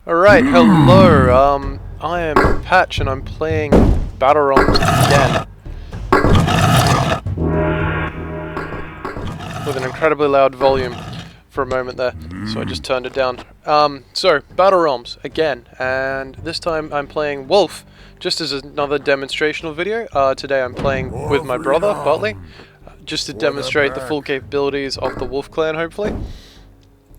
Alright, hello, I am Patch and I'm playing Battle Realms again. With an incredibly loud volume for a moment there, so I just turned it down. So, Battle Realms again, and this time I'm playing Wolf, just as another demonstrational video. Today I'm playing with my brother, Bartley, just to demonstrate the full capabilities of the Wolf Clan, hopefully.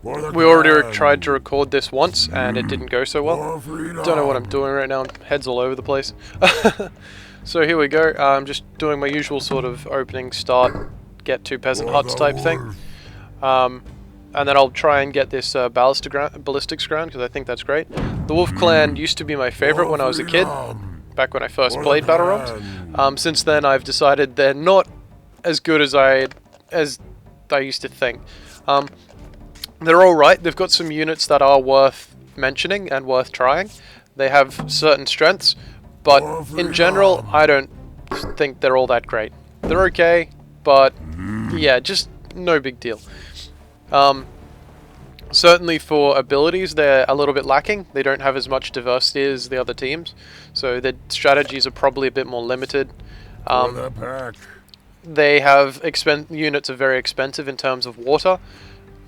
We already tried to record this once, and it didn't go so well. Don't know what I'm doing right now, head's all over the place. So here we go, I'm just doing my usual sort of opening start, get 2 peasant huts type thing. And then I'll try and get this ballistics ground, because I think that's great. The Wolf Clan used to be my favorite when I was a kid, back when I first played Battle Realms. Since then I've decided they're not as good as I used to think. They're alright, they've got some units that are worth mentioning and worth trying. They have certain strengths, but in general, I don't think they're all that great. They're okay, but yeah, just no big deal. Certainly for abilities, they're a little bit lacking. They don't have as much diversity as the other teams, so their strategies are probably a bit more limited. They have units are very expensive in terms of water,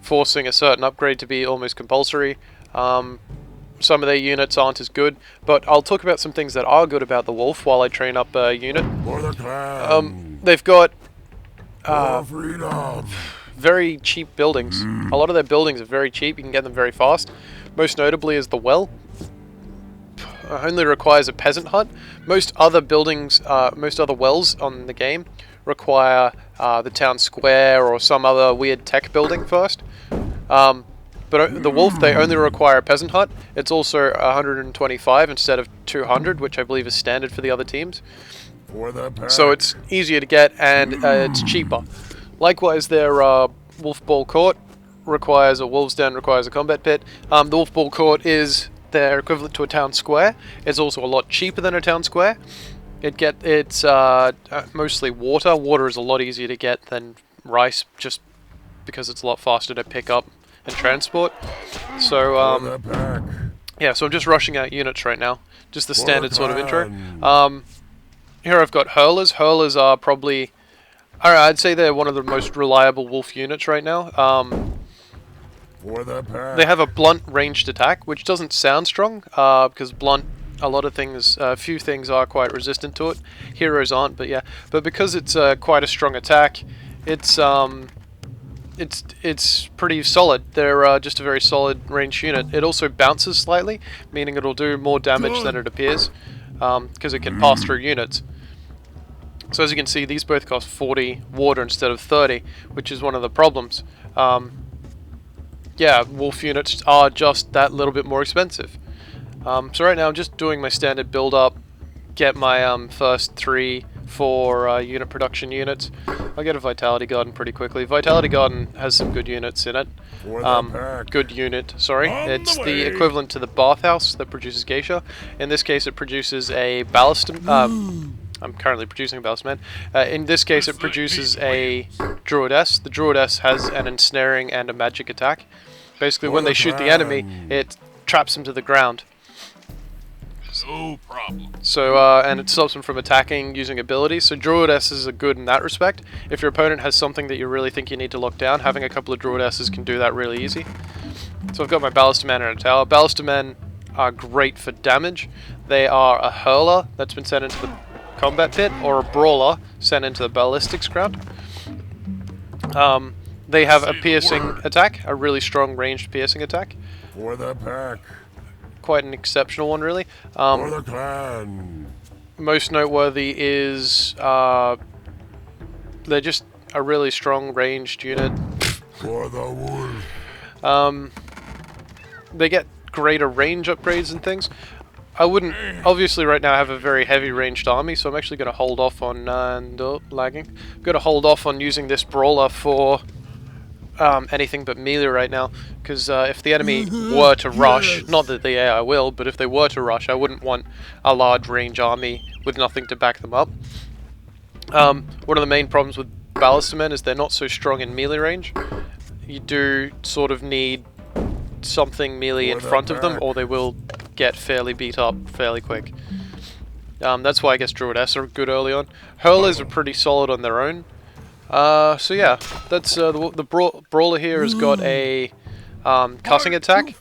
forcing a certain upgrade to be almost compulsory. Some of their units aren't as good, but I'll talk about some things that are good about the Wolf while I train up a unit. They've got very cheap buildings. A lot of their buildings are very cheap, you can get them very fast. Most notably is the well. Only requires a peasant hut. Most other buildings, most other wells on the game require the town square or some other weird tech building first. But the Wolf, they only require a peasant hut. It's also 125 instead of 200, which I believe is standard for the other teams. So it's easier to get and it's cheaper. Likewise, their Wolf Ball Court requires a Wolves Den, requires a combat pit. The Wolf Ball Court is their equivalent to a town square. It's also a lot cheaper than a town square. It's mostly water. Water is a lot easier to get than rice, just because it's a lot faster to pick up and transport. So yeah, so I'm just rushing out units right now. Just the standard sort of intro. Here I've got hurlers. Hurlers are probably, I'd say they're one of the most reliable wolf units right now. They have a blunt ranged attack, which doesn't sound strong, because blunt, a few things are quite resistant to it. Heroes aren't, but yeah. But because it's quite a strong attack, it's pretty solid. They're just a very solid ranged unit. It also bounces slightly, meaning it'll do more damage than it appears, because it can pass through units. So as you can see, these both cost 40 water instead of 30, which is one of the problems. Yeah, wolf units are just that little bit more expensive. So right now I'm just doing my standard build up, get my first 3-4 unit production units. I'll get a Vitality Garden pretty quickly. Vitality Garden has some good units in it. It's the equivalent to the bathhouse that produces geisha. In this case it produces a ballast... I'm currently producing a ballast man. In this case it produces a druidess. The druidess has an ensnaring and a magic attack. Basically when they shoot the enemy, it traps them to the ground. No problem. So, and it stops them from attacking using abilities. So druidesses are good in that respect. If your opponent has something that you really think you need to lock down, having a couple of druidesses can do that really easy. So I've got my Ballister Men and a tower. Ballister Men are great for damage. They are a hurler that's been sent into the combat pit, or a brawler sent into the ballistics ground. They have a piercing attack, a really strong ranged piercing attack. For the pack. Quite an exceptional one, really. For the clan. Most noteworthy is they're just a really strong ranged unit. For the wolf. They get greater range upgrades and things. I wouldn't, obviously right now I have a very heavy ranged army, so I'm actually going to hold off on, lagging. I'm going to hold off on using this brawler for anything but melee right now, because if the enemy were to rush, not that the AI will, but if they were to rush, I wouldn't want a large range army with nothing to back them up. One of the main problems with Ballister Men is they're not so strong in melee range. You do sort of need something melee in front of them, or they will get fairly beat up fairly quick. That's why I guess Druidess are good early on. Hurlers are pretty solid on their own. So yeah, that's the Brawler here has got a cutting attack.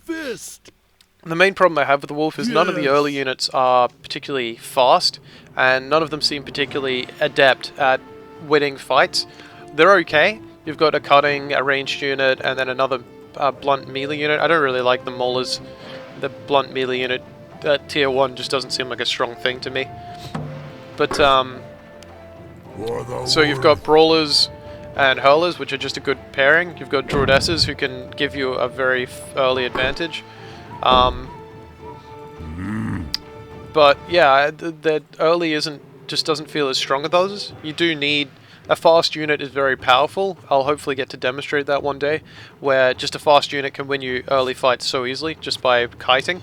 The main problem I have with the Wolf is none of the early units are particularly fast, and none of them seem particularly adept at winning fights. They're okay. You've got a cutting, a ranged unit, and then another blunt melee unit. I don't really like the Maulers. The blunt melee unit at tier 1 just doesn't seem like a strong thing to me. But, so you've got Brawlers and Hurlers, which are just a good pairing. You've got Druidesses, who can give you a very early advantage. But yeah, the early just doesn't feel as strong as others. You do need a fast unit is very powerful. I'll hopefully get to demonstrate that one day, where just a fast unit can win you early fights so easily just by kiting.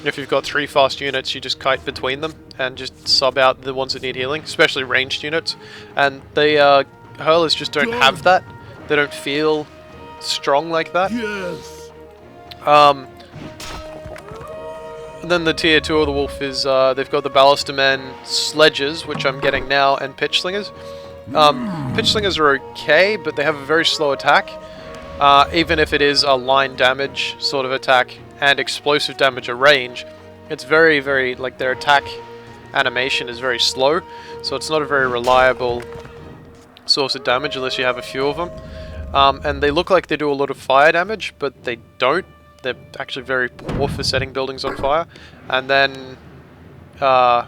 If you've got 3 fast units, you just kite between them and just sub out the ones that need healing, especially ranged units. And the Hurlers just don't have that. They don't feel strong like that. Yes. And then the tier 2 of the Wolf is, they've got the Ballister Men Sledges, which I'm getting now, and Pitch Slingers. Pitch Slingers are okay, but they have a very slow attack. Even if it is a line damage sort of attack and explosive damage at range, it's very, very, like, their attack animation is very slow, so it's not a very reliable source of damage unless you have a few of them. And they look like they do a lot of fire damage, but they don't. They're actually very poor for setting buildings on fire. And then, gonna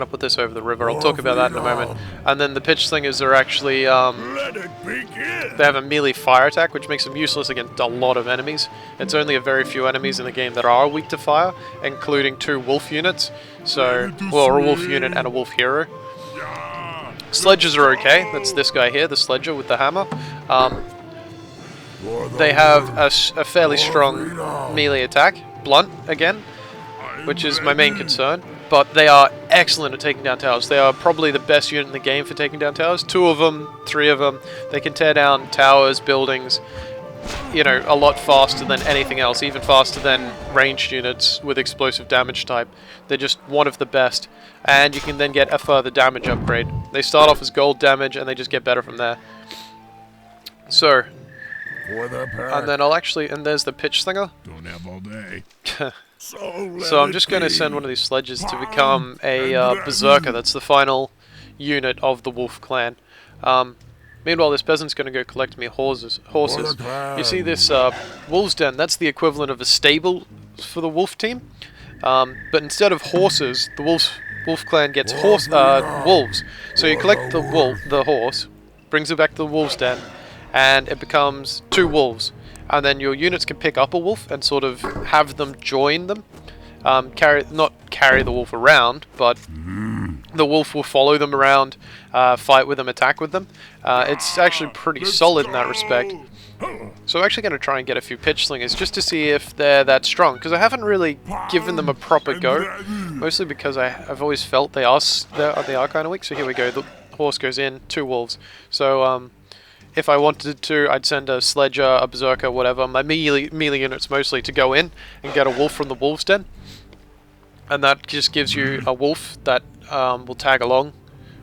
put this over the river. I'll talk about that in a moment. And then the Pitch Slingers are actually, Let it begin. they have a melee fire attack, which makes them useless against a lot of enemies. It's only a very few enemies in the game that are weak to fire, including 2 wolf units. So, well, a wolf unit and a wolf hero. Sledges are okay. That's this guy here, the Sledger with the hammer. They have a fairly strong melee attack, blunt again, which is my main concern. But they are excellent at taking down towers. They are probably the best unit in the game for taking down towers. 2 of them, 3 of them. They can tear down towers, buildings, you know, a lot faster than anything else, even faster than ranged units with explosive damage type. They're just one of the best. And you can then get a further damage upgrade. They start off as gold damage and they just get better from there. So, and then and there's the Pitch Slinger. Don't have all day. So I'm just going to send one of these sledges to become a Berserker. That's the final unit of the Wolf clan. Meanwhile, this peasant's going to go collect me horses. You see this Wolf's Den? That's the equivalent of a stable for the Wolf team. But instead of horses, the Wolf clan gets wolves. So you collect the horse, brings it back to the Wolf's Den, and it becomes 2 wolves. And then your units can pick up a wolf and sort of have them join them. Not carry the wolf around, but the wolf will follow them around, fight with them, attack with them. It's actually pretty solid in that respect. So I'm actually going to try and get a few Pitch Slingers just to see if they're that strong, because I haven't really given them a proper go, mostly because I've always felt they are kind of weak. So here we go, the horse goes in, 2 wolves. So if I wanted to, I'd send a Sledger, a Berserker, whatever, my melee units mostly, to go in and get a wolf from the Wolf's Den. And that just gives you a wolf that will tag along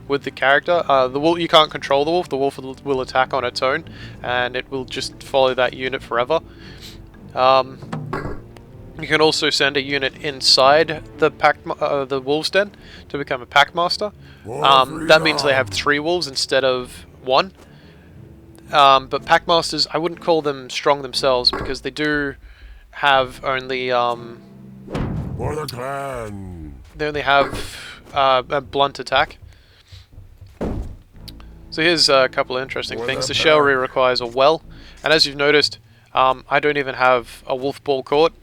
with the character. The wolf, you can't control the wolf will attack on its own, and it will just follow that unit forever. You can also send a unit inside the Wolf's Den to become a Packmaster. That means they have 3 wolves instead of 1. But Packmasters, I wouldn't call them strong themselves, because they do have only For the clan. they only have a blunt attack. So here's a couple of interesting things. The Chivalry requires a well, and as you've noticed, I don't even have a Wolf Ball Court,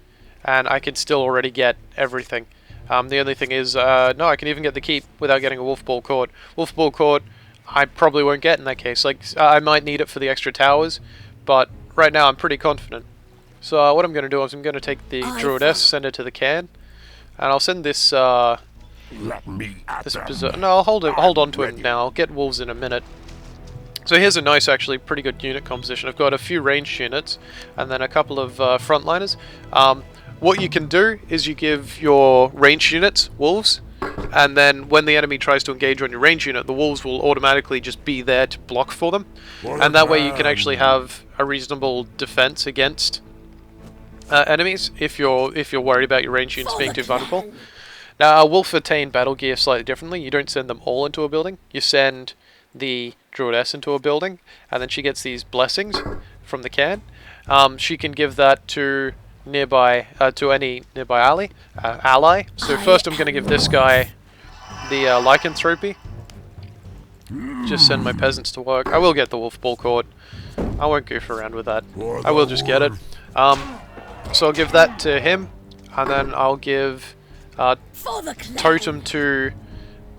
and I can still already get everything. The only thing is, no, I can even get the keep without getting a Wolf Ball Court. Wolf Ball Court, I probably won't get in that case. Like, I might need it for the extra towers, but right now I'm pretty confident. So what I'm going to do is I'm going to take the Druidess, send it to the can, and I'll send this. Let me at them. No, I'll hold on to him now. I'll get wolves in a minute. So here's a nice, actually, pretty good unit composition. I've got a few ranged units, and then a couple of frontliners. What you can do is you give your ranged units wolves, and then when the enemy tries to engage on your ranged unit, the wolves will automatically just be there to block for them. And that way you can actually have a reasonable defense against enemies if you're worried about your ranged units being too vulnerable. Now, wolf attain battle gear slightly differently. You don't send them all into a building. You send the Druidess into a building, and then she gets these blessings from the can. She can give that to any nearby ally. So first I'm going to give this guy the lycanthropy. Just send my peasants to work. I will get the wolf ball cord. I won't goof around with that. I will just get it. So I'll give that to him, and then I'll give totem to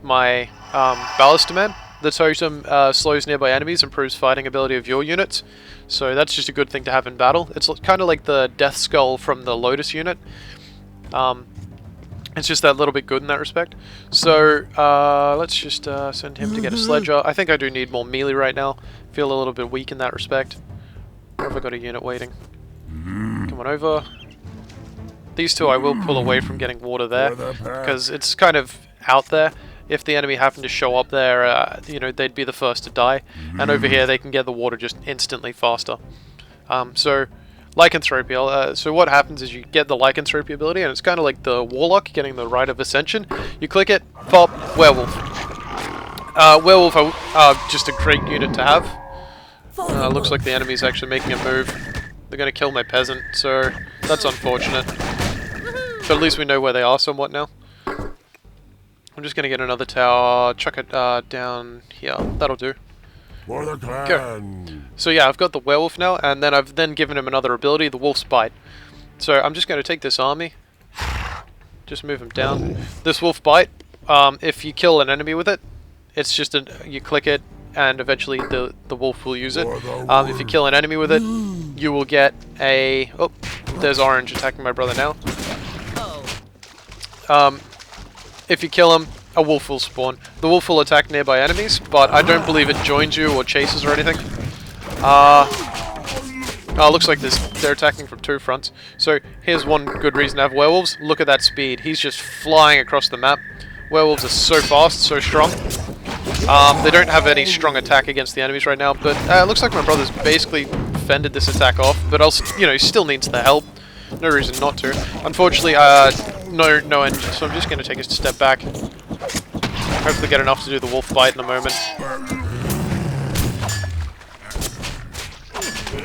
my Ballister Man. The totem slows nearby enemies, improves fighting ability of your units. So that's just a good thing to have in battle. It's kind of like the Death Skull from the Lotus unit. It's just that little bit good in that respect. So let's just send him to get a sledger. I think I do need more melee right now. Feel a little bit weak in that respect. Or have I got a unit waiting? Come on over. These two I will pull away from getting water there, because it's kind of out there. If the enemy happened to show up there, you know, they'd be the first to die. And over here they can get the water just instantly faster. So lycanthropy. So what happens is you get the lycanthropy ability, and it's kind of like the warlock getting the Rite of Ascension. You click it, pop, werewolf. Werewolf are just a great unit to have. Looks like the enemy's actually making a move. They're going to kill my peasant, so that's unfortunate. But at least we know where they are somewhat now. I'm just going to get another tower, chuck it down here. That'll do. For the clan. Go. So yeah, I've got the werewolf now, and then I've given him another ability, the wolf's bite. So I'm just going to take this army, just move him down. This wolf bite, if you kill an enemy with it, it's just you click it, and eventually the wolf will use it. If you kill an enemy with it, you will get a... Oh, there's orange attacking my brother now. If you kill him, a wolf will spawn. The wolf will attack nearby enemies, but I don't believe it joins you or chases or anything. Looks like they're attacking from two fronts. So here's one good reason to have werewolves. Look at that speed. He's just flying across the map. Werewolves are so fast, so strong. They don't have any strong attack against the enemies right now, but it looks like my brother's basically fended this attack off, but he still needs the help. No reason not to. Unfortunately, no engine, so I'm just going to take a step back. Hopefully get enough to do the wolf bite in a moment.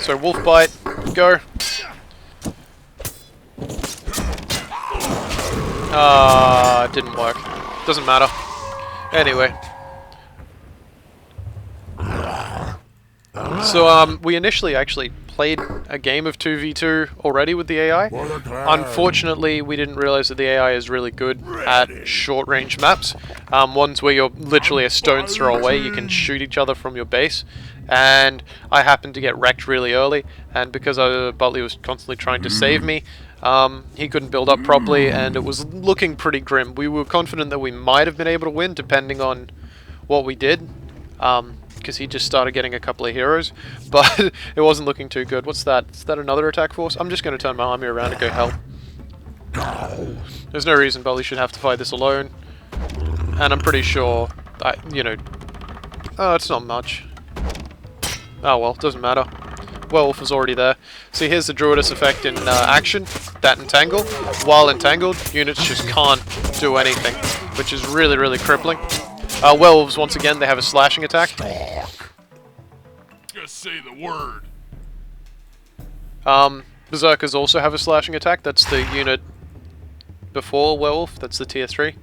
So wolf bite, go. Didn't work. Doesn't matter. Anyway. So we initially actually played a game of 2v2 already with the AI. Unfortunately, we didn't realize that the AI is really good at short-range maps. Ones where you're literally a stone's throw away, you can shoot each other from your base. And I happened to get wrecked really early, and because Butley was constantly trying to save me, he couldn't build up properly, and it was looking pretty grim. We were confident that we might have been able to win, depending on what we did. Because he just started getting a couple of heroes, but it wasn't looking too good. What's that? Is that another attack force? I'm just going to turn my army around and go help. There's no reason Bully should have to fight this alone, and I'm pretty sure, it's not much. Oh well, doesn't matter. Werewolf is already there. See, here's the Druidess effect in action. That entangle. While entangled, units just can't do anything, which is really, really crippling. Werewolves, once again, they have a slashing attack. Just say the word. Berserkers also have a slashing attack. That's the unit before Werewolf. That's the tier 3.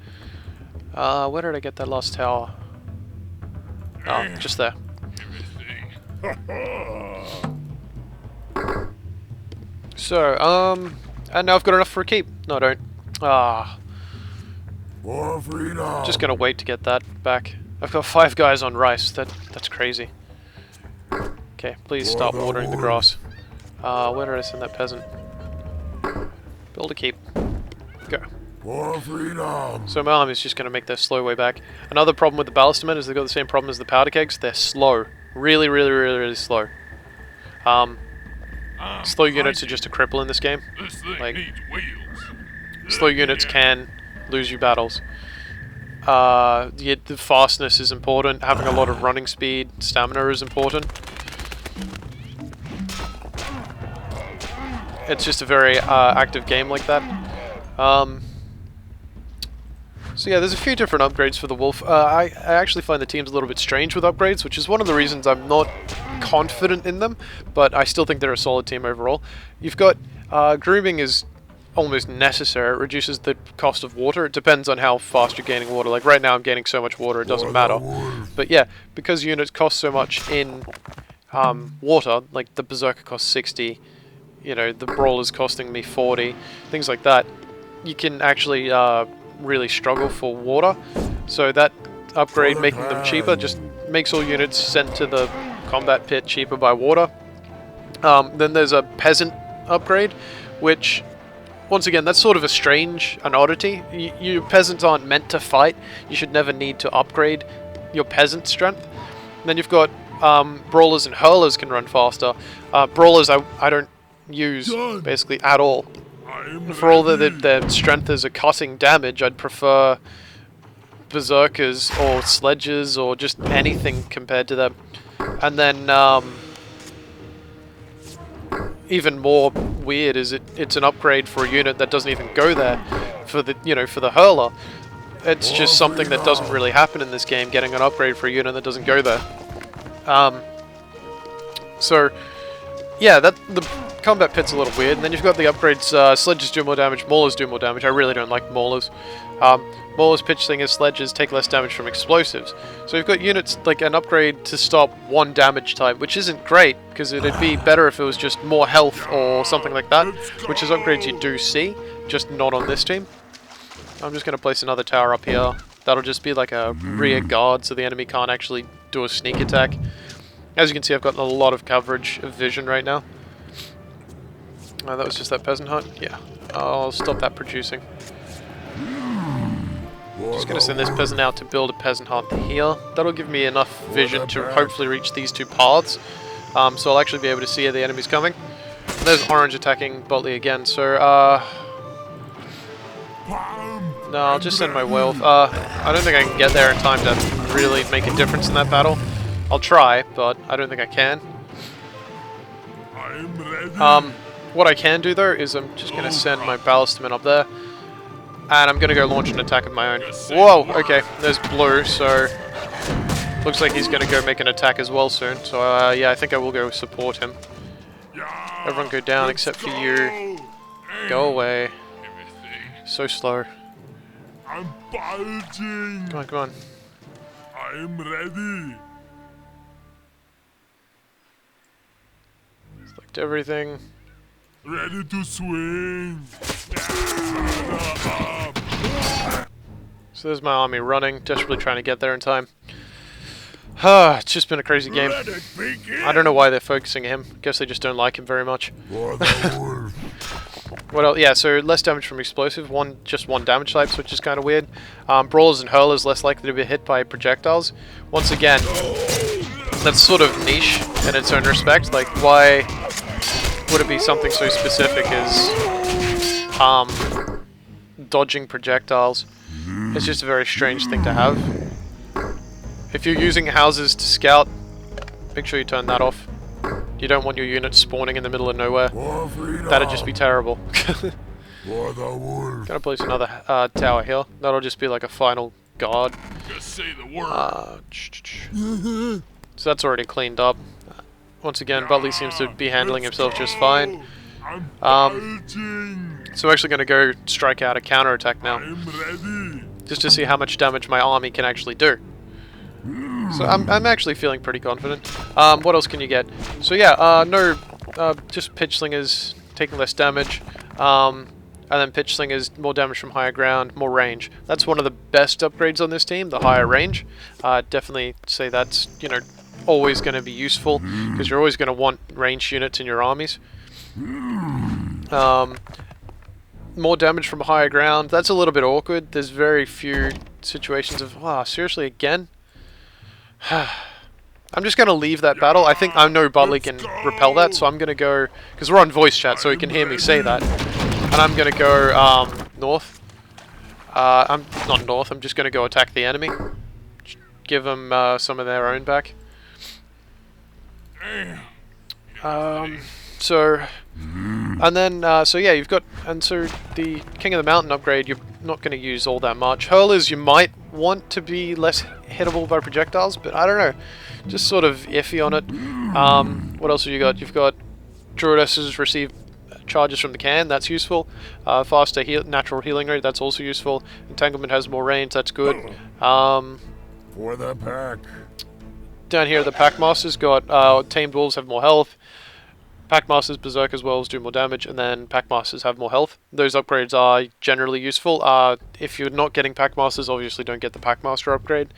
Where did I get that last tower? Oh, just there. So, and now I've got enough for a keep. No, I don't. For freedom. Just gonna wait to get that back. I've got 5 guys on rice. That's crazy. Okay, please start watering the grass. Where did I send that peasant? Build a keep. Go. For freedom. So my army's just gonna make their slow way back. Another problem with the Ballister Men is they've got the same problem as the powder kegs. They're slow. Really, really, really, really slow. I'm Slow units are finding just a cripple in this game. This thing like- needs wheels. Slow units can lose you battles. The fastness is important. Having a lot of running speed, stamina is important. It's just a very active game like that. So yeah, there's a few different upgrades for the Wolf. I actually find the teams a little bit strange with upgrades, which is one of the reasons I'm not confident in them, but I still think they're a solid team overall. You've got grooming is almost necessary. It reduces the cost of water. It depends on how fast you're gaining water. Like right now I'm gaining so much water it doesn't matter. But yeah, because units cost so much in water, like the Berserker costs 60, you know, the Brawler's costing me 40, things like that, you can actually really struggle for water. So that upgrade, making them cheaper, just makes all units sent to the combat pit cheaper by water. Then there's a peasant upgrade, which, once again, that's sort of a strange, an oddity. You peasants aren't meant to fight. You should never need to upgrade your peasant strength. And then you've got brawlers and hurlers can run faster. Brawlers I don't use basically at all. For all that their strength is a cutting damage, I'd prefer berserkers or sledges or just anything compared to them. And then even more weird is it's an upgrade for a unit that doesn't even go there for the hurler. It's just something that doesn't really happen in this game, getting an upgrade for a unit that doesn't go there. So yeah, the combat pit's a little weird. And then you've got the upgrades. Sledges do more damage, maulers do more damage. I really don't like maulers. Maulers, pitch slingers, sledges take less damage from explosives. So you've got units like an upgrade to stop one damage type, which isn't great, because it'd be better if it was just more health or something like that, which is upgrades you do see, just not on this team. I'm just going to place another tower up here. That'll just be like a rear guard, so the enemy can't actually do a sneak attack. As you can see, I've got a lot of coverage of vision right now. That was just that peasant hut? Yeah. I'll stop that producing. Just going to send this peasant out to build a peasant hut here. That'll give me enough vision to hopefully reach these two paths. So I'll actually be able to see the enemies coming. And there's orange attacking Botley again, so no, I'll just send my whale. I don't think I can get there in time to really make a difference in that battle. I'll try, but I don't think I can. What I can do though is I'm just going to send my ballistmen up there, and I'm going to go launch an attack of my own. Whoa, okay, there's blue, so looks like he's going to go make an attack as well soon. So yeah, I think I will go support him. Everyone go down except for you. Go away. So slow. I'm bulging. Come on, come on. I'm ready. Select everything. Ready to swing. So there's my army running, desperately trying to get there in time. It's just been a crazy game. I don't know why they're focusing him. Guess they just don't like him very much. For the wolf. What else? Yeah, so less damage from explosive, just one damage types, which is kind of weird. Brawlers and hurlers less likely to be hit by projectiles. Once again, that's sort of niche in its own respect. Like, why would it be something so specific as dodging projectiles? It's just a very strange thing to have. If you're using houses to scout, make sure you turn that off. You don't want your units spawning in the middle of nowhere. For freedom. That'd just be terrible. For the wolf. Gonna place another tower here. That'll just be like a final guard. Just say the word. So that's already cleaned up. Once again, Butley seems to be handling himself just fine. I'm bulging. So I'm actually going to go strike out a counterattack now, I'm ready. just to see how much damage my army can actually do. So I'm actually feeling pretty confident. What else can you get? So yeah, just pitch slingers taking less damage, and then pitch slingers more damage from higher ground, more range. That's one of the best upgrades on this team, the higher range. Definitely say that's always going to be useful, because you're always going to want ranged units in your armies. More damage from higher ground. That's a little bit awkward. There's very few situations of, wow, seriously, again? I'm just going to leave that battle. I think I know Bartley can repel that, so I'm going to go... Because we're on voice chat, so he can hear me say that. And I'm going to go north. I'm not north, I'm just going to go attack the enemy. Give them some of their own back. So... And then, so yeah, you've got... And so the King of the Mountain upgrade, you're not going to use all that much. Hurlers, you might want to be less hittable by projectiles, but I don't know. Just sort of iffy on it. What else have you got? You've got Druidesses receive charges from the can, that's useful. Faster natural healing rate, that's also useful. Entanglement has more range, that's good. For the pack. Down here, the Packmasters got Tamed Wolves have more health. Packmasters, Berserkers, Wolves do more damage, and then Packmasters have more health. Those upgrades are generally useful. If you're not getting Packmasters, obviously don't get the Packmaster upgrade.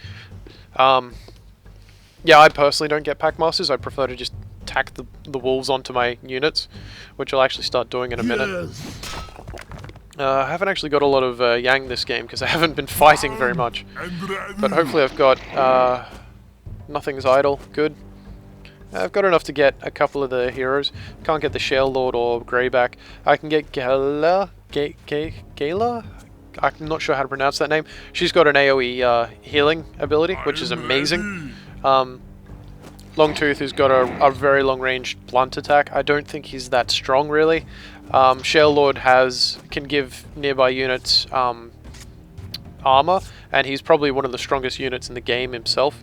Yeah, I personally don't get Packmasters. I prefer to just tack the Wolves onto my units, which I'll actually start doing in a minute. I haven't actually got a lot of Yang this game, because I haven't been fighting very much. But hopefully I've got Nothing's Idle. Good. I've got enough to get a couple of the heroes. Can't get the Shale Lord or Greyback. I can get Gala? I'm not sure how to pronounce that name. She's got an AoE healing ability, which is amazing. Longtooth, who's got a very long-range blunt attack. I don't think he's that strong, really. Shale Lord can give nearby units armor, and he's probably one of the strongest units in the game himself.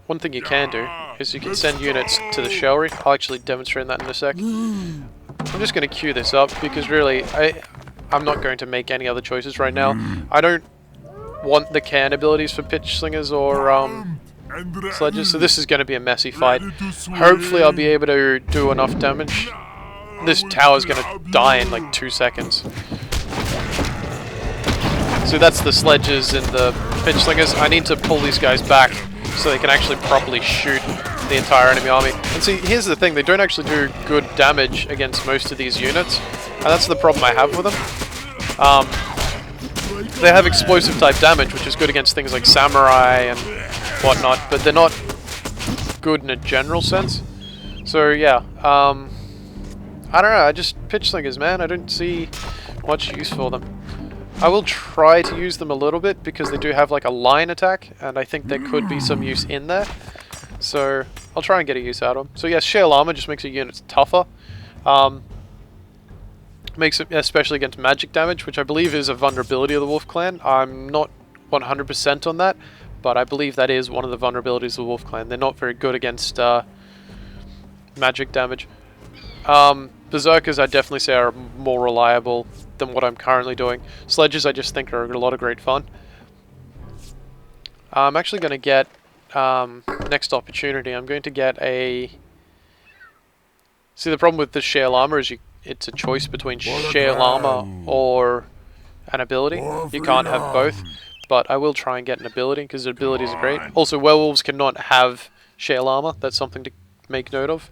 One thing you can do is you can send units to the Shelry. I'll actually demonstrate that in a sec. I'm just going to queue this up because really I'm not going to make any other choices right now. I don't want the can abilities for Pitch Slingers or Sledges, so this is going to be a messy fight. Hopefully I'll be able to do enough damage. This tower's going to die in like 2 seconds. So that's the Sledges and the Pitch Slingers. I need to pull these guys back so they can actually properly shoot the entire enemy army. And see, here's the thing, they don't actually do good damage against most of these units, and that's the problem I have with them. They have explosive type damage, which is good against things like Samurai and whatnot, but they're not good in a general sense. So yeah, I don't know, I just Pitch Slingers, man, I don't see much use for them. I will try to use them a little bit because they do have like a line attack, and I think there could be some use in there. So I'll try and get a use out of them. So yes, Shale Armor just makes your units tougher. Makes it especially against magic damage, which I believe is a vulnerability of the Wolf Clan. I'm not 100% on that, but I believe that is one of the vulnerabilities of the Wolf Clan. They're not very good against magic damage. Berserkers I definitely say are more reliable than what I'm currently doing. Sledges I just think are a lot of great fun. I'm actually going to get, next opportunity, I'm going to get a... See, the problem with the Shale Armor is it's a choice between Shale Armor or an ability. You can't have both, but I will try and get an ability, because the abilities are great. Also, werewolves cannot have Shale Armor, that's something to make note of.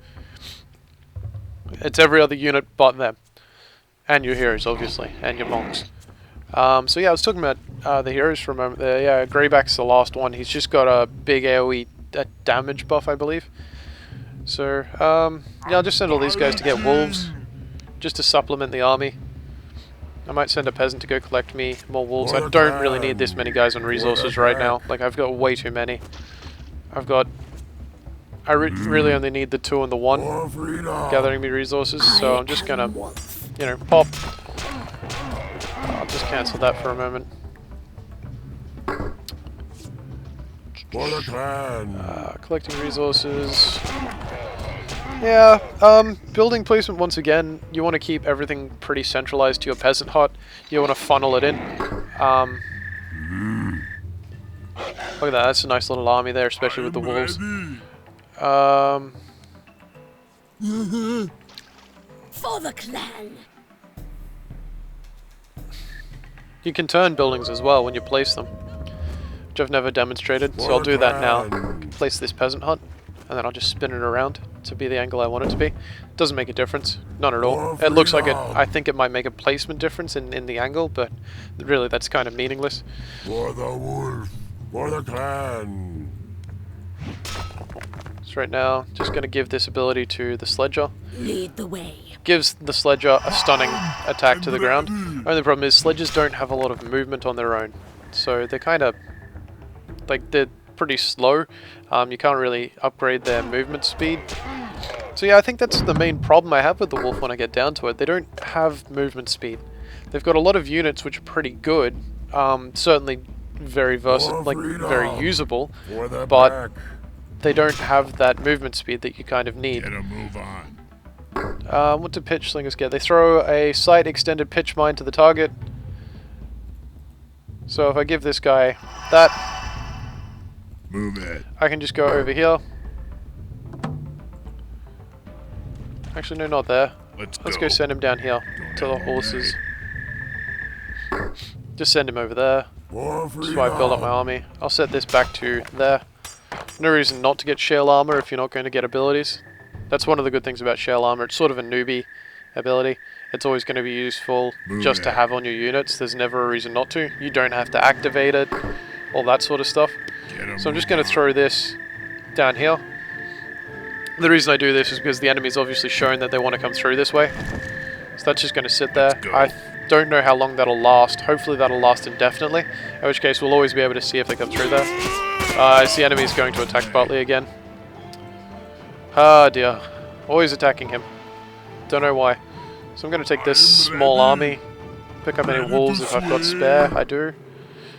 It's every other unit but them. And your heroes, obviously, and your monks. So yeah, I was talking about the heroes for a moment there. Yeah, Greyback's the last one. He's just got a big AoE damage buff, I believe. So, yeah, I'll just send all these guys to get wolves, just to supplement the army. I might send a peasant to go collect me more wolves. I don't really need this many guys on resources right now. Like, I've got way too many. I really only need the 2 and the 1 gathering me resources, so I'm just gonna, you know, pop. I'll just cancel that for a moment. Collecting resources. Yeah, building placement once again, you want to keep everything pretty centralized to your peasant hut. You want to funnel it in. Look at that, that's a nice little army there, especially with the wolves. For the clan. You can turn buildings as well when you place them, which I've never demonstrated, so I'll do that now. Place this peasant hut, and then I'll just spin it around to be the angle I want it to be. Doesn't make a difference, none at all. It looks like it. I think it might make a placement difference in the angle, but really that's kind of meaningless. For the wolf, for the clan. So right now, just going to give this ability to the Sledger. Lead the way. Gives the Sledger a stunning attack to the ground. Only problem is Sledgers don't have a lot of movement on their own. So they're kind of, like, they're pretty slow. You can't really upgrade their movement speed. So yeah, I think that's the main problem I have with the Wolf when I get down to it. They don't have movement speed. They've got a lot of units which are pretty good. Certainly very very usable. For the But pack. they don't have that movement speed that you kind of need. Get a move on. What do pitch slingers get? They throw a sight extended pitch mine to the target. So if I give this guy that, Move it. I can just go over here. Actually, no, not there. Let's go send him down here to the horses. Just send him over there. For This is why I build up my army. I'll set this back to there. No reason not to get shell armor if you're not going to get abilities. That's one of the good things about shell armor. It's sort of a newbie ability. It's always going to be useful just to have on your units. There's never a reason not to. You don't have to activate it, all that sort of stuff. So I'm just going to throw this down here. The reason I do this is because the enemy's obviously shown that they want to come through this way. So that's just going to sit there. I don't know how long that'll last. Hopefully that'll last indefinitely. In which case we'll always be able to see if they come through there. I see enemies going to attack Bartley again. Ah dear. Always attacking him. Don't know why. So I'm going to take this small army. Pick up any wolves if I've got spare. I do.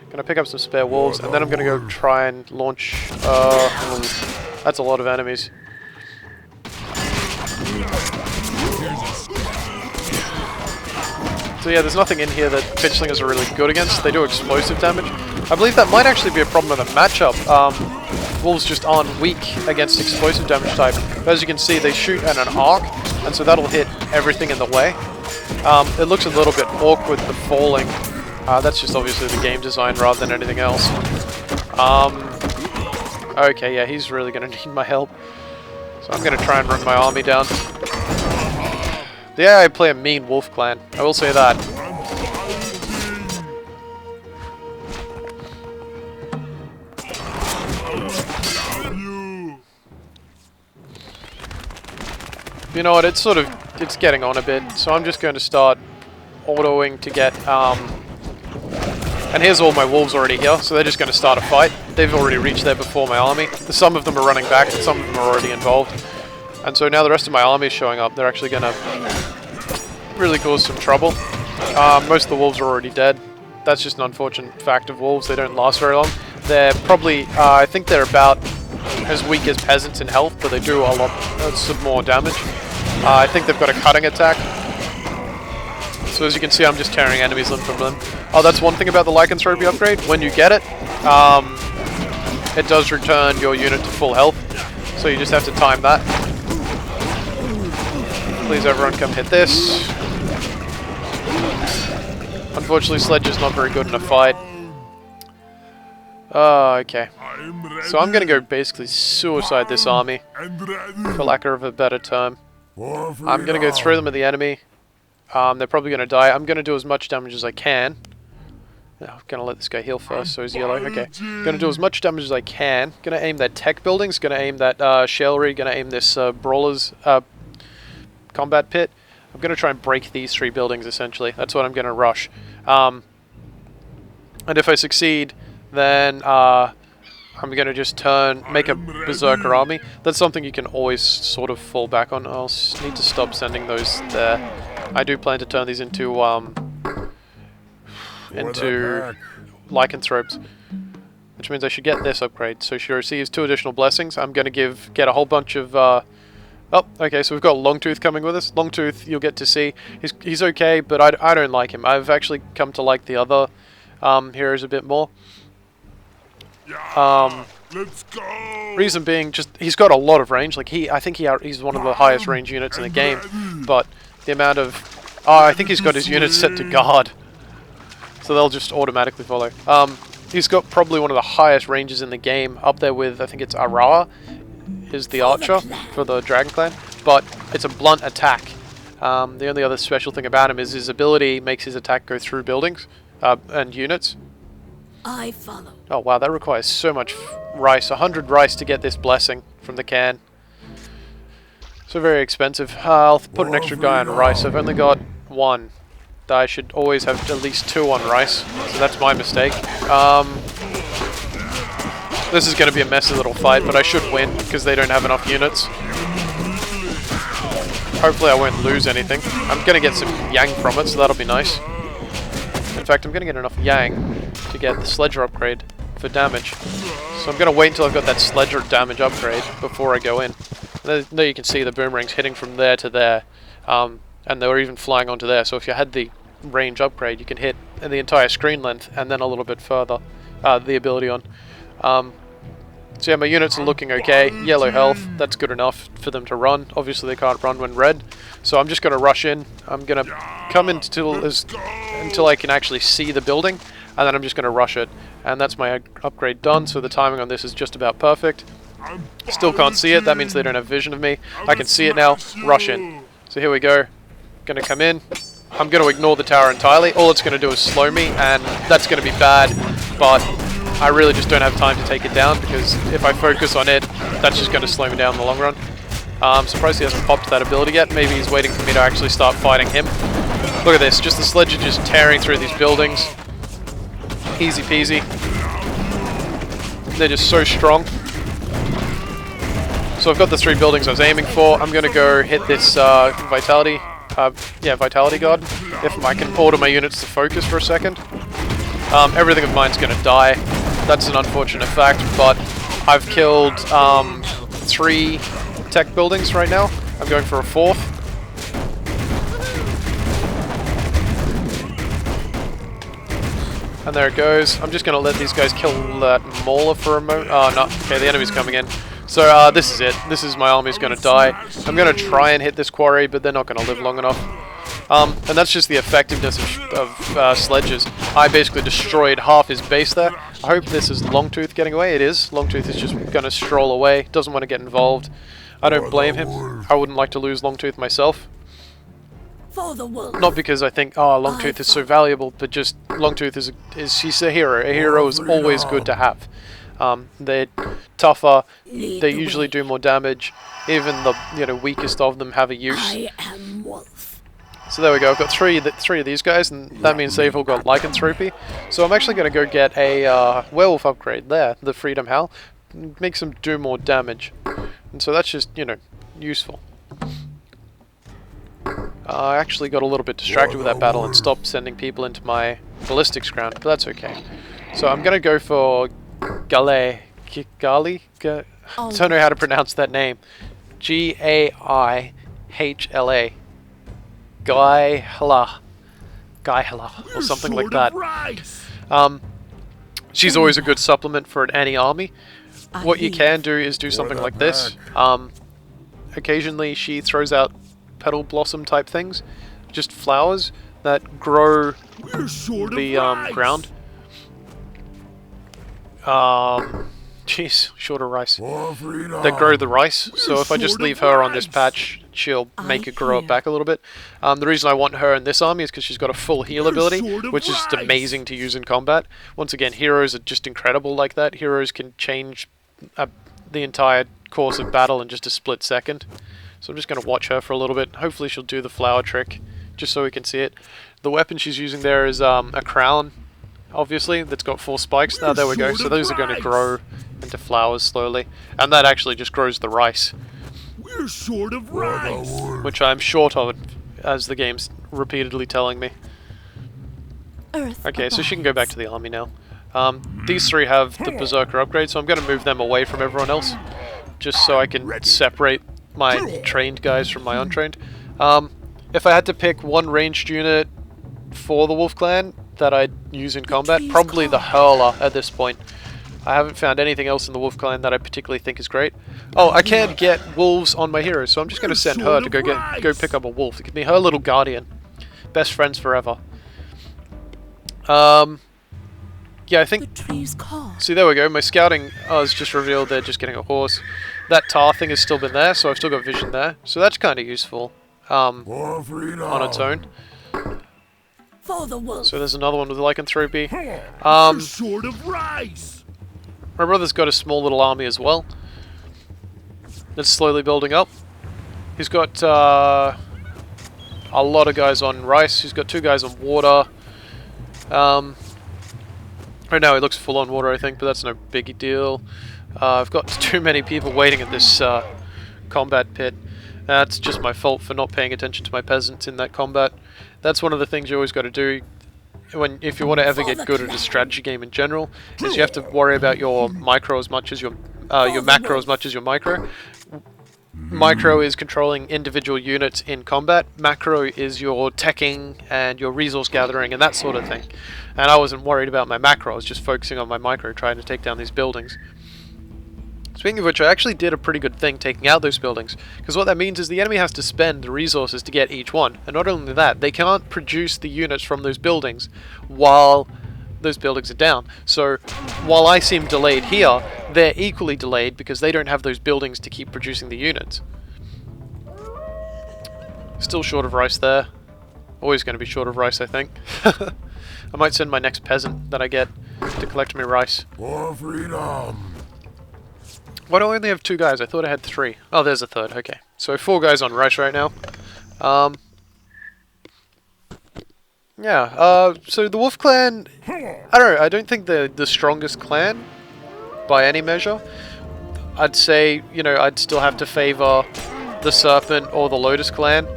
Going to pick up some spare wolves. And then I'm going to go try and launch... that's a lot of enemies. So yeah, there's nothing in here that pitch slingers are really good against. They do explosive damage. I believe that might actually be a problem with the matchup. Wolves just aren't weak against explosive damage type. But as you can see, they shoot at an arc, and so that'll hit everything in the way. It looks a little bit awkward, the falling. That's just obviously the game design rather than anything else. Okay, yeah, he's really going to need my help. So I'm going to try and run my army down. Yeah, I play a mean wolf clan. I will say that. You know what, it's getting on a bit, so I'm just going to start autoing to get, and here's all my wolves already here, so they're just going to start a fight. They've already reached there before my army. Some of them are running back, and some of them are already involved. And so now the rest of my army is showing up. They're actually going to really cause some trouble. Most of the wolves are already dead. That's just an unfortunate fact of wolves. They don't last very long. They're probably, I think they're about as weak as peasants in health, but they do a lot some more damage. I think they've got a cutting attack. So as you can see, I'm just tearing enemies limb from limb. Oh, that's one thing about the lycanthropy upgrade. When you get it, it does return your unit to full health. So you just have to time that. Please everyone come hit this. Unfortunately, Sledger's not very good in a fight. Okay. So I'm gonna go basically suicide this army, for lack of a better term. I'm gonna go through them at the enemy. They're probably gonna die. I'm gonna do as much damage as I can. I'm gonna let this guy heal first, so he's yellow. Okay. Gonna do as much damage as I can. Gonna aim that tech buildings. Gonna aim that shellry. Gonna aim this brawler's combat pit. I'm gonna try and break these 3 buildings essentially. That's what I'm gonna rush. And if I succeed, then I'm gonna just make a berserker army. That's something you can always sort of fall back on. I'll need to stop sending those there. I do plan to turn these into lycanthropes, which means I should get this upgrade. So she receives 2 additional blessings. I'm gonna get a whole bunch of. Oh, okay. So we've got Longtooth coming with us. Longtooth, you'll get to see. He's okay, but I don't like him. I've actually come to like the other heroes a bit more. Let's go. Reason being, just he's got a lot of range. Like I think he's one of the highest range units in the game. But the amount of, I think he's got his units set to guard, so they'll just automatically follow. He's got probably one of the highest ranges in the game, up there with I think it's Araa, is the archer for the Dragon Clan. But it's a blunt attack. The only other special thing about him is his ability makes his attack go through buildings and units. I follow. Oh wow, that requires so much rice. 100 rice to get this blessing from the can. So very expensive. I'll put an extra guy on rice. I've only got one. I should always have at least 2 on rice. So that's my mistake. This is going to be a messy little fight, but I should win because they don't have enough units. Hopefully I won't lose anything. I'm going to get some yang from it, so that'll be nice. In fact, I'm going to get enough yang to get the sledger upgrade for damage. So I'm going to wait until I've got that sledger damage upgrade before I go in. And there you can see the boomerangs hitting from there to there. And they were even flying onto there, so if you had the range upgrade, you can hit the entire screen length and then a little bit further. The ability on. So yeah, my units are looking okay. Yellow health, that's good enough for them to run. Obviously they can't run when red, so I'm just going to rush in. I'm going to come in until I can actually see the building, and then I'm just going to rush it. And that's my upgrade done, so the timing on this is just about perfect. Still can't see it, that means they don't have vision of me. I can see it now, rush in. So here we go, going to come in. I'm going to ignore the tower entirely. All it's going to do is slow me, and that's going to be bad, but I really just don't have time to take it down, because if I focus on it, that's just going to slow me down in the long run. I'm surprised he hasn't popped that ability yet. Maybe he's waiting for me to actually start fighting him. Look at this, just the sledge just tearing through these buildings. Easy peasy. They're just so strong. So I've got the 3 buildings I was aiming for. I'm going to go hit this Vitality Garden, if I can order my units to focus for a second. Everything of mine's going to die. That's an unfortunate fact, but I've killed 3 tech buildings right now. I'm going for a 4th. And there it goes. I'm just going to let these guys kill that Mauler for a moment. Oh, no. Okay, the enemy's coming in. So this is it. This is my army's going to die. I'm going to try and hit this quarry, but they're not going to live long enough. And that's just the effectiveness of sledges. I basically destroyed half his base there. I hope this is Longtooth getting away. It is. Longtooth is just going to stroll away. Doesn't want to get involved. I don't blame him. I wouldn't like to lose Longtooth myself. For the wolf. Not because I think, oh, Longtooth is so valuable, but just Longtooth she's a hero. A hero is always good to have. They're tougher. They usually do more damage. Even the weakest of them have a use. I am wolf. So there we go. I've got three of these guys, and that means they've all got lycanthropy. So I'm actually going to go get a werewolf upgrade there, the Freedom Howl. Makes them do more damage, and so that's just useful. I actually got a little bit distracted with that battle and stopped sending people into my ballistics ground, but that's okay. So I'm going to go for Gali. I don't know how to pronounce that name. Gaihla. Gaihla, or something like that. She's always a good supplement for any army. What you can do is do something like this. Occasionally she throws out petal blossom type things, just flowers that grow the ground. Jeez, short of rice. That grow the rice, so if I just leave her on this patch, she'll make it grow it back a little bit. The reason I want her in this army is because she's got a full heal ability, which is just amazing to use in combat. Once again, heroes are just incredible like that. Heroes can change the entire course of battle in just a split second. So I'm just going to watch her for a little bit. Hopefully she'll do the flower trick, just so we can see it. The weapon she's using there is a crown, obviously, that's got 4 spikes. Now there we go. So those are going to grow into flowers slowly. And that actually just grows the rice. We're short of rice. Which I'm short of, as the game's repeatedly telling me. Okay, so she can go back to the army now. These 3 have the Berserker upgrade, so I'm going to move them away from everyone else, just so I can separate my trained guys from my untrained. If I had to pick one ranged unit for the Wolf Clan that I'd use in combat, probably the Hurler at this point. I haven't found anything else in the Wolf Clan that I particularly think is great. Oh, I can get wolves on my heroes, so I'm just going to send her to go pick up a wolf. It could be her little guardian. Best friends forever. Yeah, I think... See, there we go. My scouting has just revealed they're just getting a horse. That tar thing has still been there, so I've still got vision there. So that's kind of useful on its own. For the wolf. So there's another one with lycanthropy. We're short of rice. My brother's got a small little army as well. That's slowly building up. He's got a lot of guys on rice. He's got 2 guys on water. Right now he looks full on water, I think, but that's no biggie deal. I've got too many people waiting at this combat pit. That's just my fault for not paying attention to my peasants in that combat. That's one of the things you always got to do if you want to ever get good at a strategy game in general, is you have to worry about your micro as much as your macro as much as your micro. Micro is controlling individual units in combat. Macro is your teching and your resource gathering and that sort of thing. And I wasn't worried about my macro, I was just focusing on my micro, trying to take down these buildings. Speaking of which, I actually did a pretty good thing taking out those buildings, because what that means is the enemy has to spend the resources to get each one, and not only that, they can't produce the units from those buildings while those buildings are down. So while I seem delayed here, they're equally delayed because they don't have those buildings to keep producing the units. Still short of rice there. Always going to be short of rice, I think. I might send my next peasant that I get to collect me rice. For freedom. Why do I only have 2 guys? I thought I had 3. Oh, there's a third. Okay. So 4 guys on rice right now. Yeah, so the Wolf Clan, I don't know, I don't think they're the strongest clan by any measure. I'd say, you know, I'd still have to favor the Serpent or the Lotus Clan,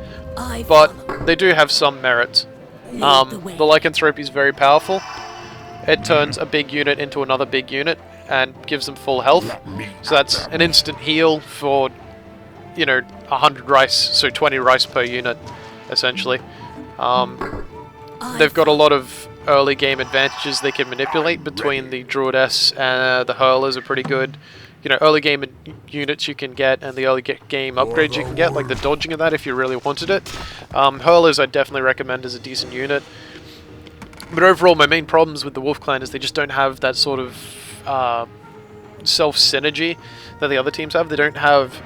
but they do have some merits. The Lycanthropy is very powerful. It turns a big unit into another big unit and gives them full health. So that's an instant heal for, you know, 100 rice, so 20 rice per unit, essentially. They've got a lot of early game advantages they can manipulate between the Druidess and the Hurlers are pretty good. You know, early game units you can get and the early game upgrades you can get, like the dodging of that if you really wanted it. Hurlers I'd definitely recommend as a decent unit. But overall, my main problems with the Wolf Clan is they just don't have that sort of self-synergy that the other teams have. They don't have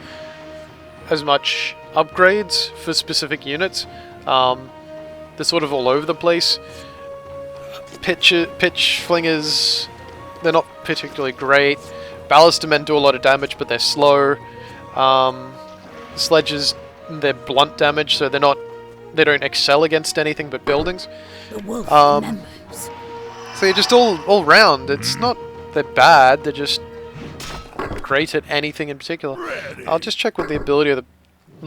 as much upgrades for specific units. They're sort of all over the place. Pitch flingers, they're not particularly great. Ballister men do a lot of damage, but they're slow. Sledges, they're blunt damage, so they don't excel against anything but buildings. The wolf remembers. So you're just all round. It's not they're bad. They're just great at anything in particular. I'll just check with the ability of the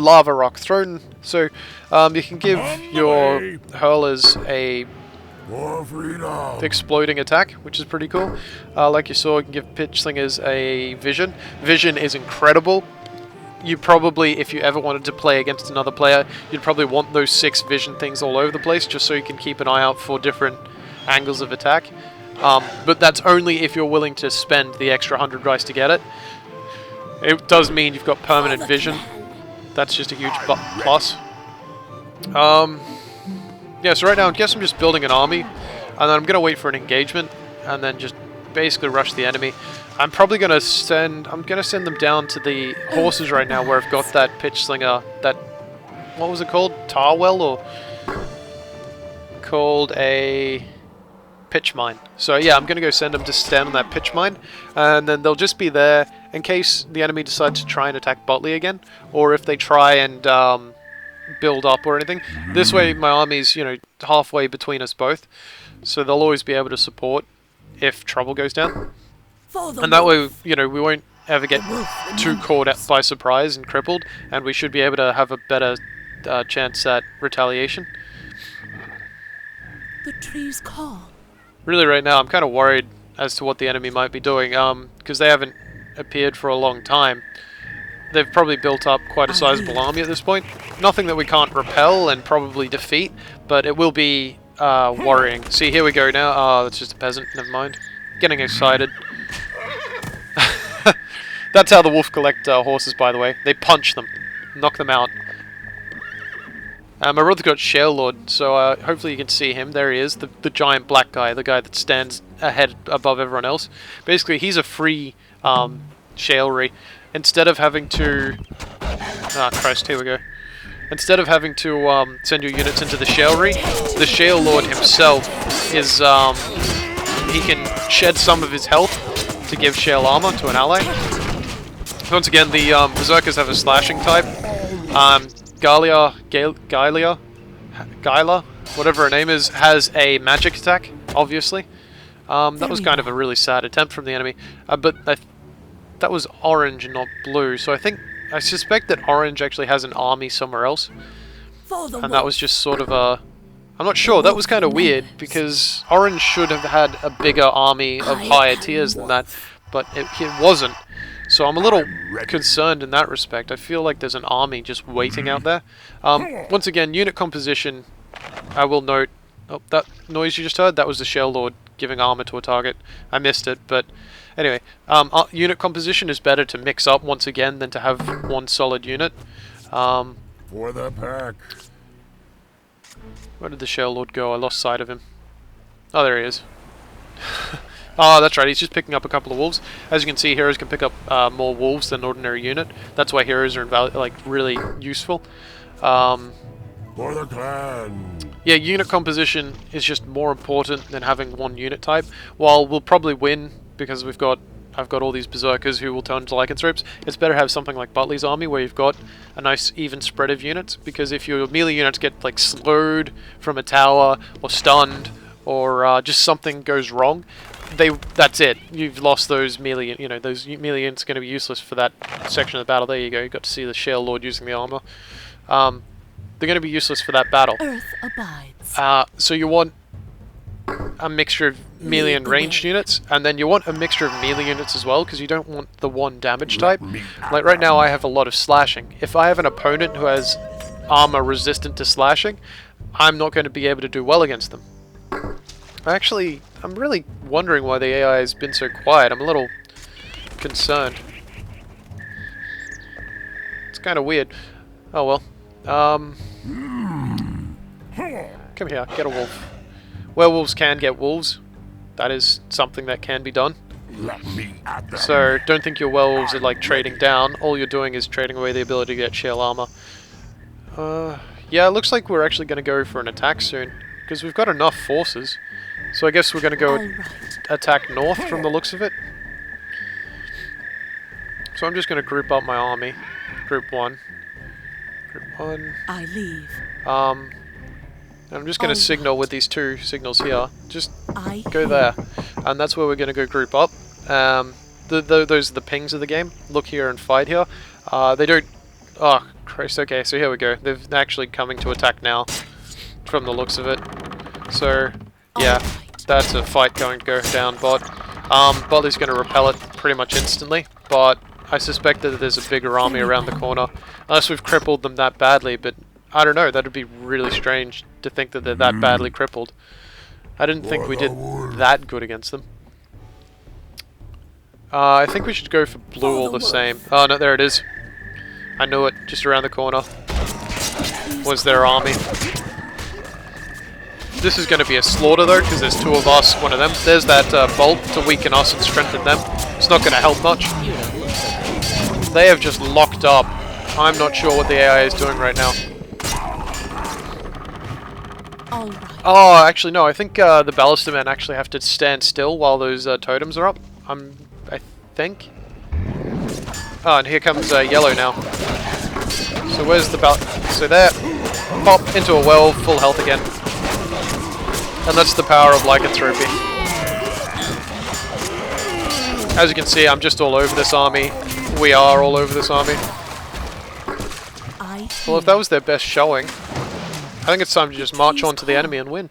Lava Rock Throne. So you can give your hurlers a For freedom. exploding attack, which is pretty cool. Like you saw, you can give pitch slingers a vision. Vision is incredible. You probably, if you ever wanted to play against another player, you'd probably want those 6 vision things all over the place, just so you can keep an eye out for different angles of attack. But that's only if you're willing to spend the extra 100 rice to get it. It does mean you've got permanent vision. That's just a huge plus. Yeah, so right now I guess I'm just building an army, and then I'm going to wait for an engagement, and then just basically rush the enemy. I'm probably going to send them down to the horses right now, where I've got that pitch slinger, that, what was it called? Tarwell, or called a pitch mine. So yeah, I'm going to go send them to stand on that pitch mine, and then they'll just be there in case the enemy decides to try and attack Botley again, or if they try and build up or anything. This way my army's, you know, halfway between us both, so they'll always be able to support if trouble goes down. And that way, you know, we won't ever get too caught out by surprise and crippled, and we should be able to have a better chance at retaliation. The trees call. Really, right now, I'm kind of worried as to what the enemy might be doing, because they haven't appeared for a long time. They've probably built up quite a sizable army at this point. Nothing that we can't repel and probably defeat, but it will be worrying. See, here we go now. Oh, that's just a peasant. Never mind. Getting excited. That's how the wolf collect horses, by the way. They punch them. Knock them out. My brother's got Shale Lord, so hopefully you can see him. There he is, the giant black guy, the guy that stands ahead above everyone else. Basically, he's a free shalery. Instead of having to... Ah, Christ, here we go. instead of having to send your units into the Shalery, the Shale Lord himself is he can shed some of his health to give Shale armor to an ally. Once again, the Berserkers have a slashing type. Gyla, whatever her name is, has a magic attack, obviously. That was kind of a really sad attempt from the enemy, but that was orange and not blue, so I suspect that orange actually has an army somewhere else, and that was just sort of a... I'm not sure, that was kind of weird, because orange should have had a bigger army of higher tiers than that, but it wasn't. So I'm a little concerned in that respect. I feel like there's an army just waiting out there. Once again, unit composition, I will note... Oh, that noise you just heard? That was the Shale Lord giving armor to a target. I missed it, but anyway. Unit composition is better to mix up once again than to have one solid unit. For the pack. Where did the Shale Lord go? I lost sight of him. Oh, there he is. Oh, that's right, he's just picking up a couple of wolves. As you can see, heroes can pick up more wolves than an ordinary unit. That's why heroes are really useful. For the clan. Yeah, unit composition is just more important than having one unit type. While we'll probably win because I've got all these berserkers who will turn into lycanthropes, it's better to have something like Butley's army where you've got a nice even spread of units, because if your melee units get like slowed from a tower or stunned or just something goes wrong, that's it. You've lost those melee, those melee units are going to be useless for that section of the battle. There you go. You got to see the Shale Lord using the armor. They're going to be useless for that battle. Earth abides. So you want a mixture of melee and ranged units, and then you want a mixture of melee units as well, because you don't want the one damage type. Like right now I have a lot of slashing. If I have an opponent who has armor resistant to slashing, I'm not going to be able to do well against them. Actually, I'm really wondering why the AI has been so quiet. I'm a little concerned. It's kind of weird. Oh well. Come here, get a wolf. Werewolves can get wolves. That is something that can be done. Let me at them. So don't think your werewolves are like trading down. All you're doing is trading away the ability to get Shale armor. Yeah, it looks like we're actually going to go for an attack soon, because we've got enough forces. So I guess we're going to go attack north from the looks of it. So I'm just going to group up my army. Group 1. Group 1. I leave. I'm just going to signal with these two signals here. Just go there. And that's where we're going to go group up. Those are the pings of the game. Look here and fight here. They don't... Oh, Christ. Okay, so here we go. They're actually coming to attack now, from the looks of it. So, yeah, that's a fight going to go down bot. Botley's going to repel it pretty much instantly, but I suspect that there's a bigger army around the corner. Unless we've crippled them that badly, but I don't know, that would be really strange to think that they're that badly crippled. I didn't think we did that good against them. I think we should go for blue all the same. Oh no, there it is. I knew it, just around the corner was their army. This is going to be a slaughter though, because there's two of us, one of them. There's that bolt to weaken us and strengthen them. It's not going to help much. They have just locked up. I'm not sure what the AI is doing right now. Oh, actually no, I think the Ballister Men actually have to stand still while those totems are up. I think. Oh, and here comes yellow now. So where's the so there, pop into a well, full health again. And that's the power of lycanthropy. As you can see, I'm just all over this army. We are all over this army. Well, if that was their best showing, I think it's time to just march on to the enemy and win.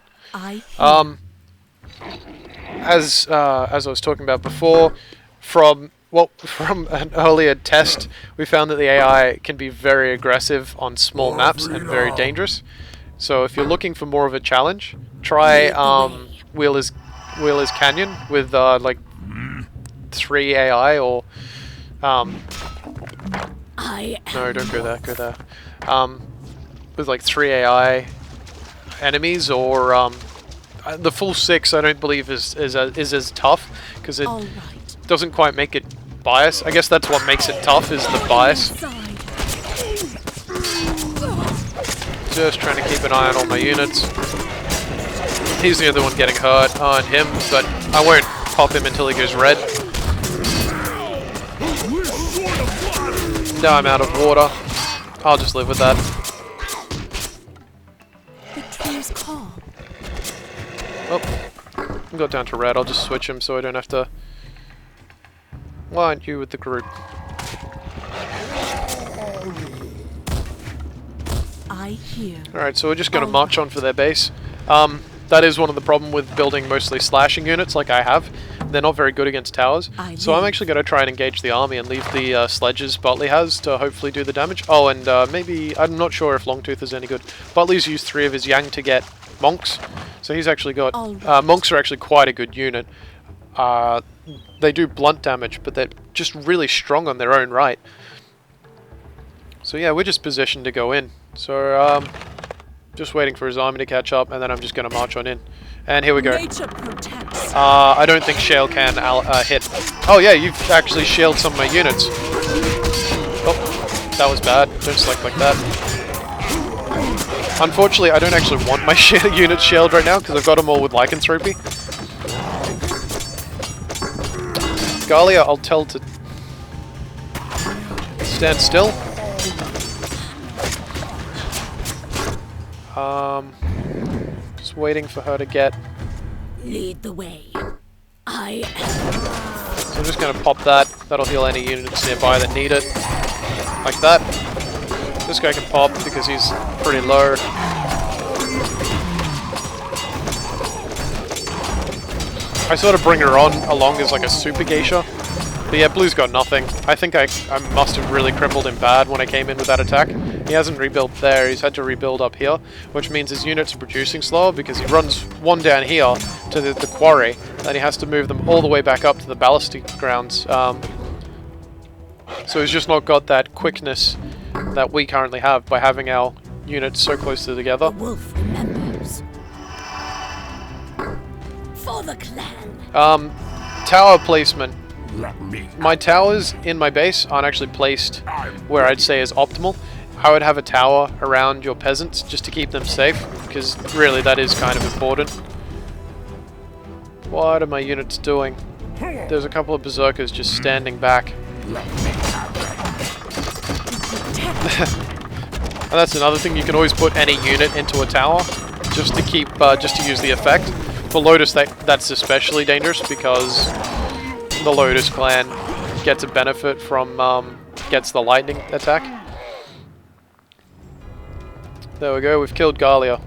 As I was talking about before, from an earlier test, we found that the AI can be very aggressive on small maps and very dangerous. So if you're looking for more of a challenge, try Wheeler's Canyon with like 3 AI or no, don't go there. Go there. With like 3 AI enemies, or the full 6. I don't believe is as tough, because it doesn't quite make it bias. I guess that's what makes it tough, is the bias. Just trying to keep an eye on all my units. He's the other one getting hurt on him, but I won't pop him until he goes red. Now I'm out of water. I'll just live with that. The trees call. Oh, I got down to red. I'll just switch him so I don't have to line you with the group. I hear. Alright, so we're just going to march on for their base. That is one of the problem with building mostly slashing units like I have. They're not very good against towers. So I'm actually going to try and engage the army and leave the sledges Butley has to hopefully do the damage. Oh, and maybe, I'm not sure if Longtooth is any good. Butley's used 3 of his Yang to get monks. So he's actually got... monks are actually quite a good unit. They do blunt damage, but they're just really strong on their own right. So yeah, we're just positioned to go in. So, just waiting for his army to catch up, and then I'm just going to march on in. And here we go. Nature protects. I don't think Shale can hit. Oh yeah, you've actually shielded some of my units. Oh, that was bad. Don't select like that. Unfortunately, I don't actually want my units shielded right now, because I've got them all with Lycanthropy. Galia, I'll tell to stand still. Just waiting for her to get... Lead the way. So I'm just going to pop that. That'll heal any units nearby that need it. Like that. This guy can pop because he's pretty low. I sort of bring her on along as like a super geisha. But yeah, Blue's got nothing. I think I must have really crippled him bad when I came in with that attack. He hasn't rebuilt there, he's had to rebuild up here, which means his units are producing slower because he runs one down here to the quarry, then he has to move them all the way back up to the ballistic grounds. So he's just not got that quickness that we currently have by having our units so closely together. The wolf remembers. For the clan. Tower placement. Let me. My towers in my base aren't actually placed where I'd say is optimal. I would have a tower around your peasants just to keep them safe, because really that is kind of important. What are my units doing? There's a couple of berserkers just standing back. And that's another thing, you can always put any unit into a tower just to keep, just to use the effect. For Lotus, that's especially dangerous because the Lotus clan gets a benefit from, gets the lightning attack. There we go, we've killed Galia.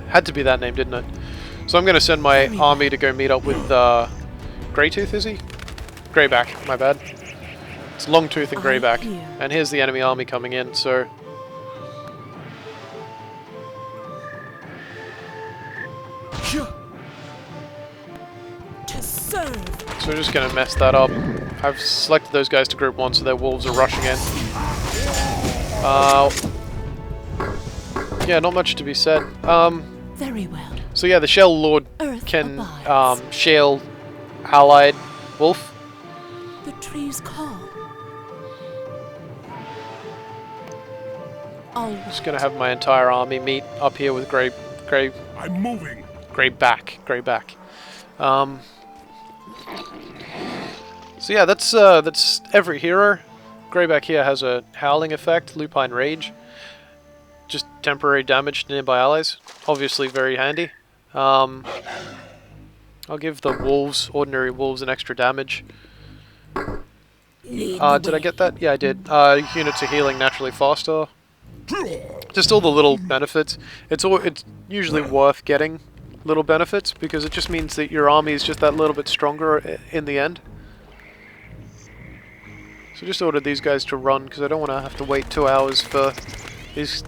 Had to be that name, didn't it? So I'm going to send my army to go meet up with Greytooth, is he? Greyback, my bad. It's Longtooth and Greyback. And here's the enemy army coming in, so... To serve. So we're just going to mess that up. I've selected those guys to group 1, so their wolves are rushing in. Yeah, not much to be said. Very well. So yeah, the Shell Lord Earth can abides. shale allied wolf. The trees call. Just gonna have my entire army meet up here with I'm moving. Greyback. So yeah, that's every hero. Greyback here has a howling effect, Lupine Rage. Just temporary damage to nearby allies. Obviously very handy. I'll give the wolves, ordinary wolves, an extra damage. Did I get that? Yeah, I did. Units are healing naturally faster. Just all the little benefits. It's usually worth getting little benefits because it just means that your army is just that little bit stronger in the end. So just ordered these guys to run because I don't want to have to wait 2 hours for these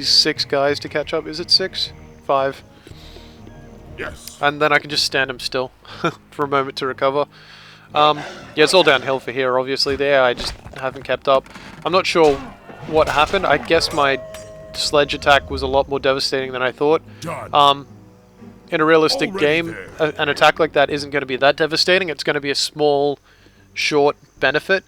6 guys to catch up. Is it 6? 5. Yes. And then I can just stand them still for a moment to recover. Yeah, it's all downhill for here, obviously. There, I just haven't kept up. I'm not sure what happened. I guess my sledge attack was a lot more devastating than I thought. In a realistic game, an attack like that isn't going to be that devastating. It's going to be a small, short benefit.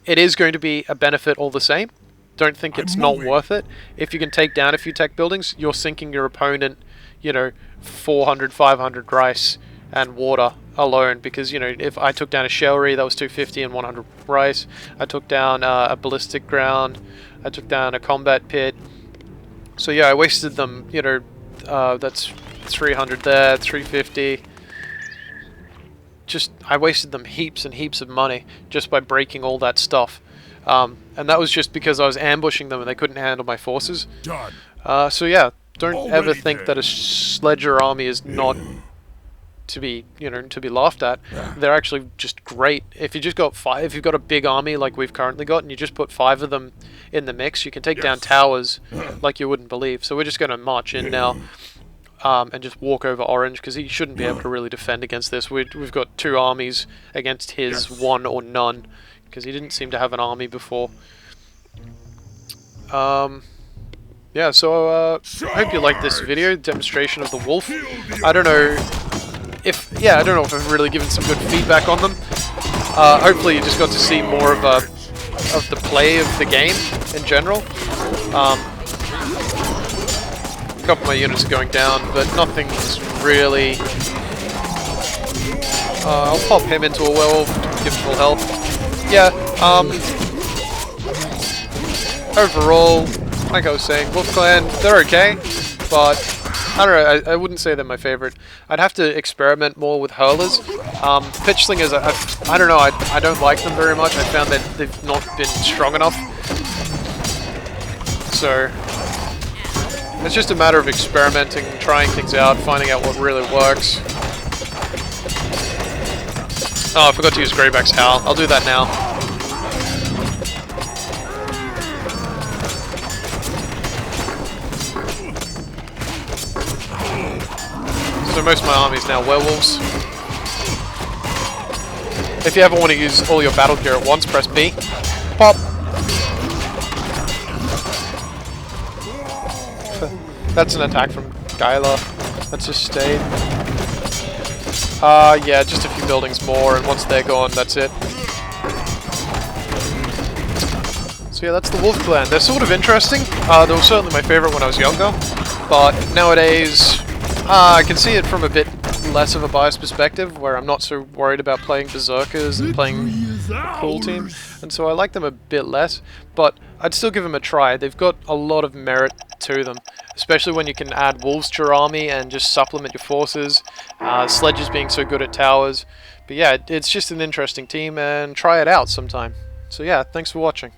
It is going to be a benefit all the same, don't think it's not worth it. If you can take down a few tech buildings, you're sinking your opponent, you know, 400, 500 rice and water alone, because, you know, if I took down a Shellery, that was 250 and 100 rice. I took down a ballistic ground. I took down a combat pit. So yeah, I wasted them, you know, that's 300 there, 350. I wasted them heaps and heaps of money just by breaking all that stuff. And that was just because I was ambushing them and they couldn't handle my forces. Done. So yeah, don't ever Already think dead. that a Sledger army is not to be, you know, to be laughed at. They're actually just great. If you just got if you've got a big army like we've currently got, and you just put 5 of them in the mix, you can take down towers like you wouldn't believe. So we're just going to march in now, and just walk over Orange, because he shouldn't be able to really defend against this. We've got 2 armies against his 1 or none, because he didn't seem to have an army before. Yeah, so I hope you liked this video, demonstration of the wolf. I don't know if I've really given some good feedback on them. Hopefully you just got to see more of the play of the game in general. A couple of my units are going down, but nothing's really... I'll pop him into a werewolf, give him full health. Yeah, overall, like I was saying, Wolf Clan, they're okay, but I don't know, I wouldn't say they're my favorite. I'd have to experiment more with hurlers. Pitch slingers, I don't know, I don't like them very much. I found that they've not been strong enough. So, it's just a matter of experimenting, trying things out, finding out what really works. Oh, I forgot to use Greyback's Howl. I'll do that now. So most of my army is now werewolves. If you ever want to use all your battle gear at once, press B. Pop! That's an attack from Guyla. Let's just stay. Yeah, just a few buildings more, and once they're gone, that's it. So yeah, that's the Wolf Clan. They're sort of interesting. They were certainly my favorite when I was younger, but nowadays, I can see it from a bit less of a biased perspective, where I'm not so worried about playing Berserkers and playing a cool team, and so I like them a bit less, but I'd still give them a try. They've got a lot of merit to them, especially when you can add wolves to your army and just supplement your forces, sledges being so good at towers. But yeah, it's just an interesting team, and try it out sometime. So yeah, thanks for watching.